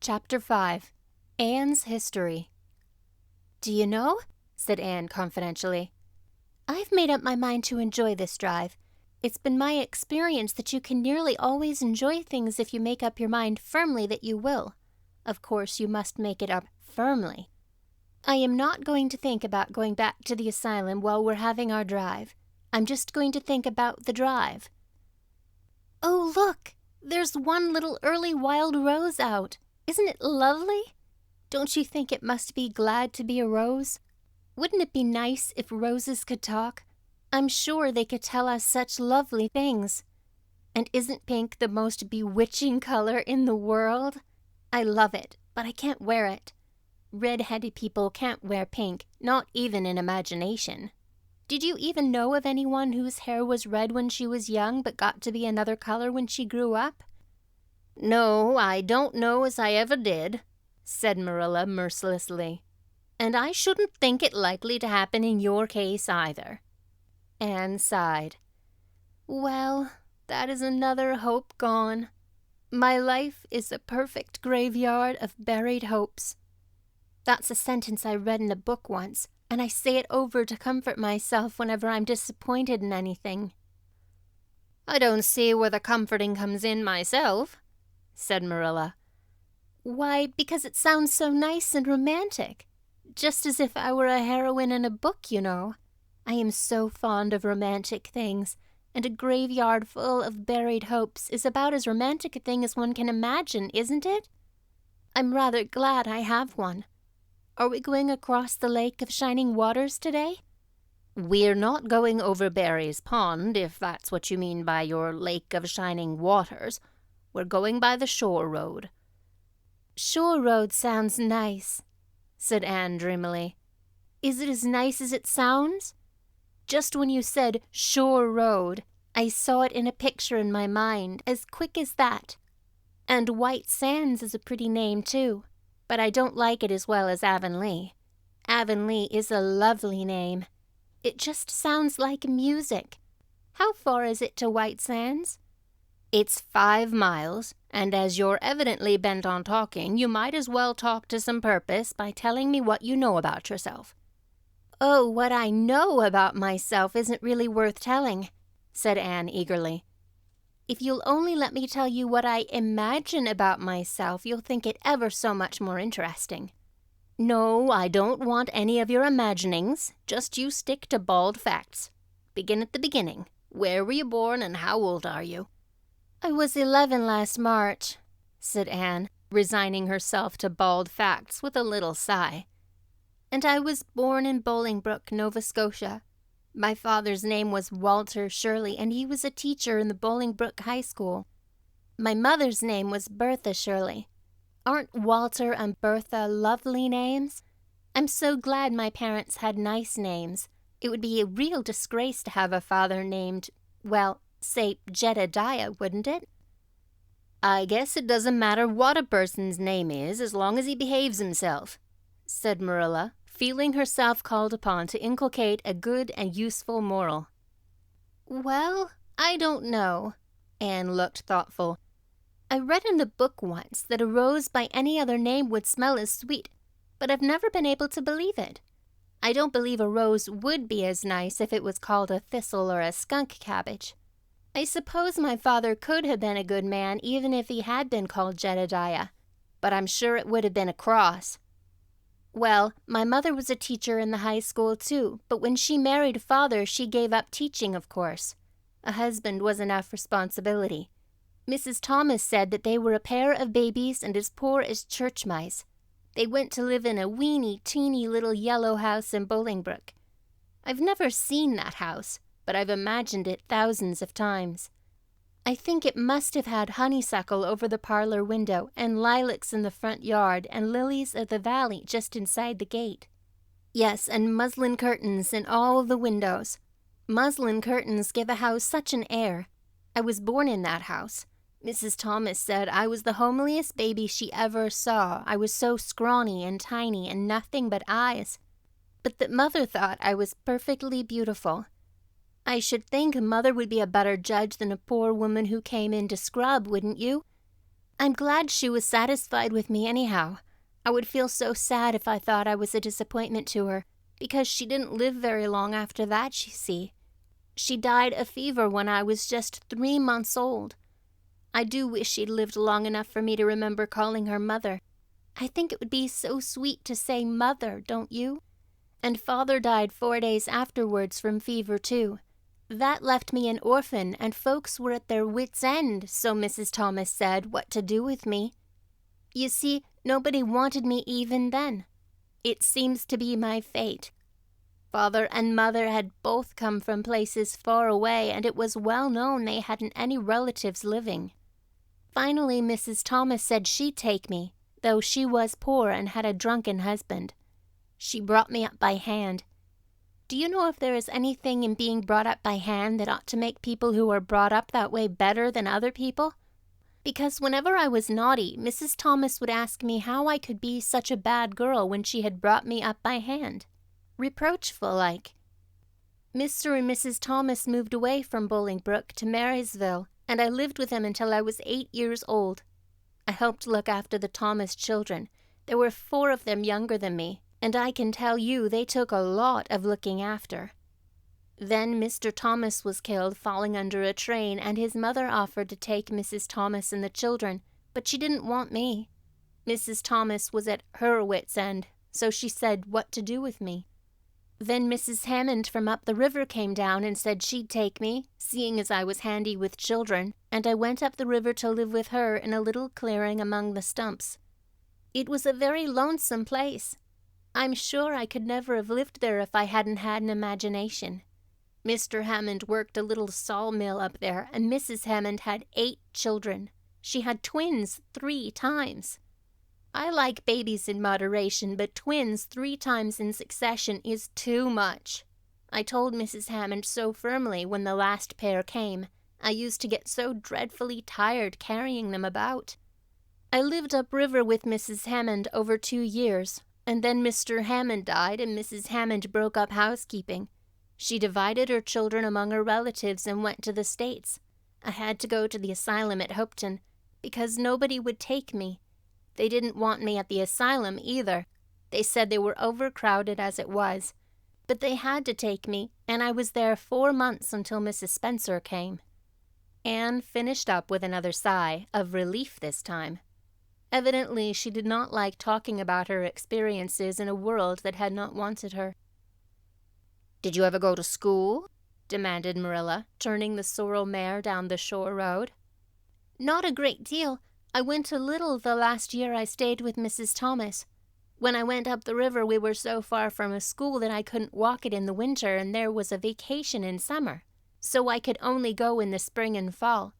Chapter 5. Anne's History. "Do you know," said Anne confidentially, "I've made up my mind to enjoy this drive. It's been my experience that you can nearly always enjoy things if you make up your mind firmly that you will. Of course, you must make it up firmly. I am not going to think about going back to the asylum while we're having our drive. I'm just going to think about the drive. Oh, look! There's one little early wild rose out. Isn't it lovely? Don't you think it must be glad to be a rose? Wouldn't it be nice if roses could talk? I'm sure they could tell us such lovely things. And isn't pink the most bewitching color in the world? I love it, but I can't wear it. Red-headed people can't wear pink, not even in imagination. Did you even know of anyone whose hair was red when she was young but got to be another color when she grew up?" "No, I don't know as I ever did," said Marilla mercilessly. "And I shouldn't think it likely to happen in your case either." Anne sighed. "Well, that is another hope gone. My life is a perfect graveyard of buried hopes." That's a sentence I read in a book once, and I say it over to comfort myself whenever I'm disappointed in anything. "I don't see where the comforting comes in myself," said Marilla. "Why, because it sounds so nice and romantic. Just as if I were a heroine in a book, you know. I am so fond of romantic things, and a graveyard full of buried hopes is about as romantic a thing as one can imagine, isn't it? I'm rather glad I have one. Are we going across the Lake of Shining Waters today?" "We're not going over Barry's Pond, if that's what you mean by your Lake of Shining Waters. We're going by the shore road." "Shore road sounds nice," said Anne dreamily. "Is it as nice as it sounds? Just when you said shore road, I saw it in a picture in my mind, as quick as that. And White Sands is a pretty name, too, but I don't like it as well as Avonlea. Avonlea is a lovely name. It just sounds like music. How far is it to White Sands?" "It's 5 miles, and as you're evidently bent on talking, you might as well talk to some purpose by telling me what you know about yourself." "Oh, what I know about myself isn't really worth telling," said Anne eagerly. "If you'll only let me tell you what I imagine about myself, you'll think it ever so much more interesting." "No, I don't want any of your imaginings. Just you stick to bald facts. Begin at the beginning. Where were you born and how old are you?" "I was 11 last March," said Anne, resigning herself to bald facts with a little sigh. "And I was born in Bolingbroke, Nova Scotia. My father's name was Walter Shirley, and he was a teacher in the Bolingbroke High School. My mother's name was Bertha Shirley. Aren't Walter and Bertha lovely names? I'm so glad my parents had nice names. It would be a real disgrace to have a father named, well, say Jedediah, wouldn't it?" "I guess it doesn't matter what a person's name is as long as he behaves himself," said Marilla, feeling herself called upon to inculcate a good and useful moral. "Well, I don't know." Anne looked thoughtful. "I read in a book once that a rose by any other name would smell as sweet, but I've never been able to believe it. I don't believe a rose would be as nice if it was called a thistle or a skunk cabbage. I suppose my father could have been a good man even if he had been called Jedediah, but I'm sure it would have been a cross. Well, my mother was a teacher in the high school too, but when she married Father, she gave up teaching, of course. A husband was enough responsibility. Mrs. Thomas said that they were a pair of babies and as poor as church mice. They went to live in a teeny little yellow house in Bolingbroke. I've never seen that house, but I've imagined it thousands of times. I think it must have had honeysuckle over the parlor window and lilacs in the front yard and lilies of the valley just inside the gate. Yes, and muslin curtains in all the windows. Muslin curtains give a house such an air. I was born in that house. Mrs. Thomas said I was the homeliest baby she ever saw. I was so scrawny and tiny and nothing but eyes. But that Mother thought I was perfectly beautiful. I should think Mother would be a better judge than a poor woman who came in to scrub, wouldn't you? I'm glad she was satisfied with me anyhow. I would feel so sad if I thought I was a disappointment to her, because she didn't live very long after that, you see. She died of fever when I was just 3 months old. I do wish she'd lived long enough for me to remember calling her Mother. I think it would be so sweet to say Mother, don't you? And Father died 4 days afterwards from fever, too. That left me an orphan, and folks were at their wits' end, so Mrs. Thomas said, what to do with me. You see, nobody wanted me even then. It seems to be my fate. Father and Mother had both come from places far away, and it was well known they hadn't any relatives living. Finally, Mrs. Thomas said she'd take me, though she was poor and had a drunken husband. She brought me up by hand. Do you know if there is anything in being brought up by hand that ought to make people who are brought up that way better than other people? Because whenever I was naughty, Mrs. Thomas would ask me how I could be such a bad girl when she had brought me up by hand. Reproachful like. Mr. and Mrs. Thomas moved away from Bolingbroke to Marysville, and I lived with them until I was 8 years old. I helped look after the Thomas children. There were 4 of them younger than me, and I can tell you they took a lot of looking after. Then Mr. Thomas was killed falling under a train, and his mother offered to take Mrs. Thomas and the children, but she didn't want me. Mrs. Thomas was at her wits' end, so she said what to do with me. Then Mrs. Hammond from up the river came down and said she'd take me, seeing as I was handy with children, and I went up the river to live with her in a little clearing among the stumps. It was a very lonesome place. I'm sure I could never have lived there if I hadn't had an imagination. Mr. Hammond worked a little sawmill up there, and Mrs. Hammond had 8 children. She had twins 3 times. I like babies in moderation, but twins 3 times in succession is too much. I told Mrs. Hammond so firmly when the last pair came. I used to get so dreadfully tired carrying them about. I lived upriver with Mrs. Hammond over 2 years, and then Mr. Hammond died and Mrs. Hammond broke up housekeeping. She divided her children among her relatives and went to the States. I had to go to the asylum at Hopeton, because nobody would take me. They didn't want me at the asylum either. They said they were overcrowded as it was. But they had to take me, and I was there 4 months until Mrs. Spencer came. Anne finished up with another sigh, of relief this time. Evidently, she did not like talking about her experiences in a world that had not wanted her. "Did you ever go to school?" demanded Marilla, turning the sorrel mare down the shore road. "Not a great deal. I went a little the last year I stayed with Mrs. Thomas. When I went up the river, we were so far from a school that I couldn't walk it in the winter, and there was a vacation in summer, so I could only go in the spring and fall.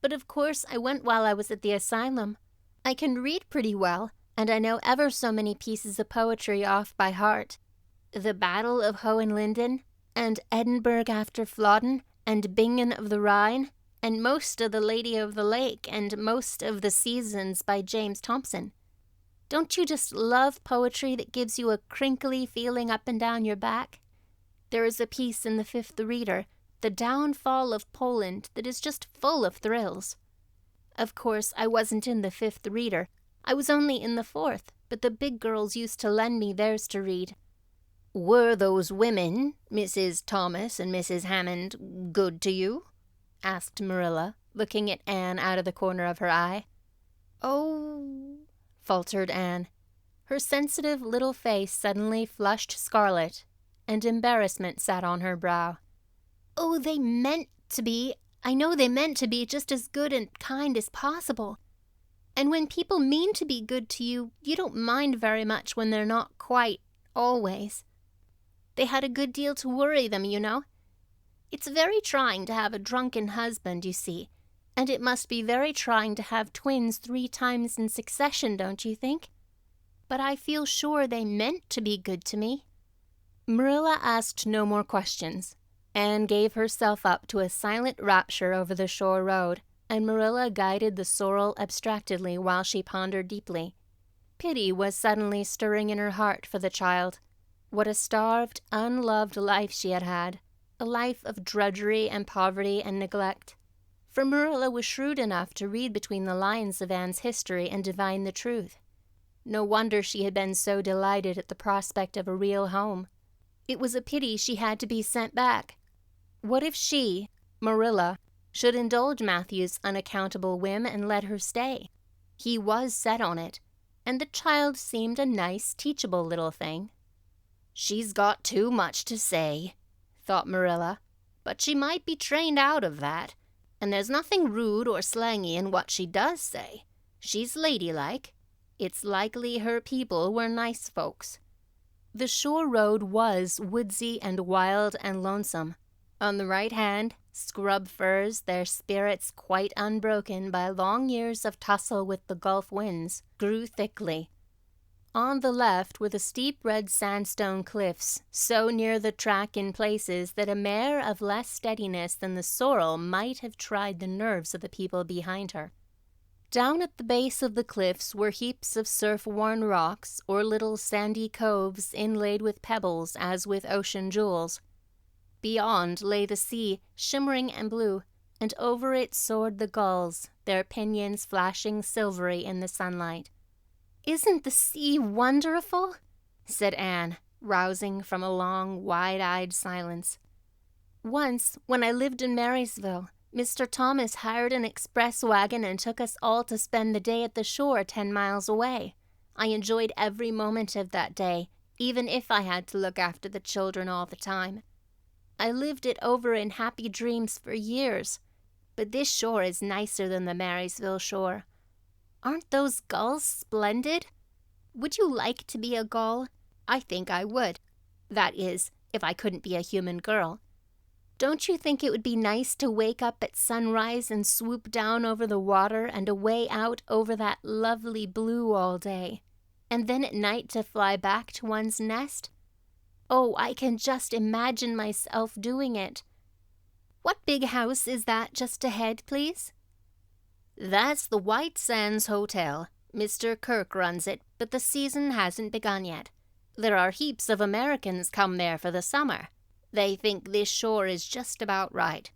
But of course I went while I was at the asylum. I can read pretty well, and I know ever so many pieces of poetry off by heart. The Battle of Hohenlinden, and Edinburgh after Flodden, and Bingen of the Rhine, and most of The Lady of the Lake, and most of The Seasons by James Thomson. Don't you just love poetry that gives you a crinkly feeling up and down your back? There is a piece in the 5th Reader, The Downfall of Poland, that is just full of thrills. Of course, I wasn't in the 5th Reader. I was only in the 4th, but the big girls used to lend me theirs to read." "Were those women, Mrs. Thomas and Mrs. Hammond, good to you?" asked Marilla, looking at Anne out of the corner of her eye. "Oh," faltered Anne. Her sensitive little face suddenly flushed scarlet, and embarrassment sat on her brow. "Oh, they meant to be. I know they meant to be just as good and kind as possible. And when people mean to be good to you, you don't mind very much when they're not quite, always. They had a good deal to worry them, you know. It's very trying to have a drunken husband, you see, and it must be very trying to have twins 3 times in succession, don't you think? But I feel sure they meant to be good to me." Marilla asked no more questions. Anne gave herself up to a silent rapture over the shore road, and Marilla guided the sorrel abstractedly while she pondered deeply. Pity was suddenly stirring in her heart for the child. What a starved, unloved life she had had, a life of drudgery and poverty and neglect. for Marilla was shrewd enough to read between the lines of Anne's history and divine the truth. No wonder she had been so delighted at the prospect of a real home. It was a pity she had to be sent back. What if she, Marilla, should indulge Matthew's unaccountable whim and let her stay? He was set on it, and the child seemed a nice, teachable little thing. "She's got too much to say," thought Marilla, "but she might be trained out of that. And there's nothing rude or slangy in what she does say. She's ladylike. It's likely her people were nice folks." The shore road was woodsy and wild and lonesome. On the right hand, scrub firs, their spirits quite unbroken by long years of tussle with the Gulf winds, grew thickly. On the left were the steep red sandstone cliffs, so near the track in places that a mare of less steadiness than the sorrel might have tried the nerves of the people behind her. Down at the base of the cliffs were heaps of surf-worn rocks or little sandy coves inlaid with pebbles as with ocean jewels. Beyond lay the sea, shimmering and blue, and over it soared the gulls, their pinions flashing silvery in the sunlight. "Isn't the sea wonderful?" said Anne, rousing from a long, wide-eyed silence. "Once, when I lived in Marysville, Mr. Thomas hired an express wagon and took us all to spend the day at the shore 10 miles away. I enjoyed every moment of that day, even if I had to look after the children all the time. I lived it over in happy dreams for years, but this shore is nicer than the Marysville shore. Aren't those gulls splendid? Would you like to be a gull? I think I would. That is, if I couldn't be a human girl. Don't you think it would be nice to wake up at sunrise and swoop down over the water and away out over that lovely blue all day, and then at night to fly back to one's nest? Oh, I can just imagine myself doing it. What big house is that just ahead, please?" "That's the White Sands Hotel. Mr. Kirk runs it, but the season hasn't begun yet. There are heaps of Americans come there for the summer. They think this shore is just about right."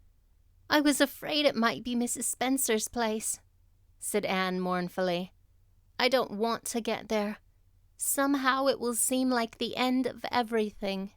"I was afraid it might be Mrs. Spencer's place," said Anne mournfully. "I don't want to get there. Somehow it will seem like the end of everything."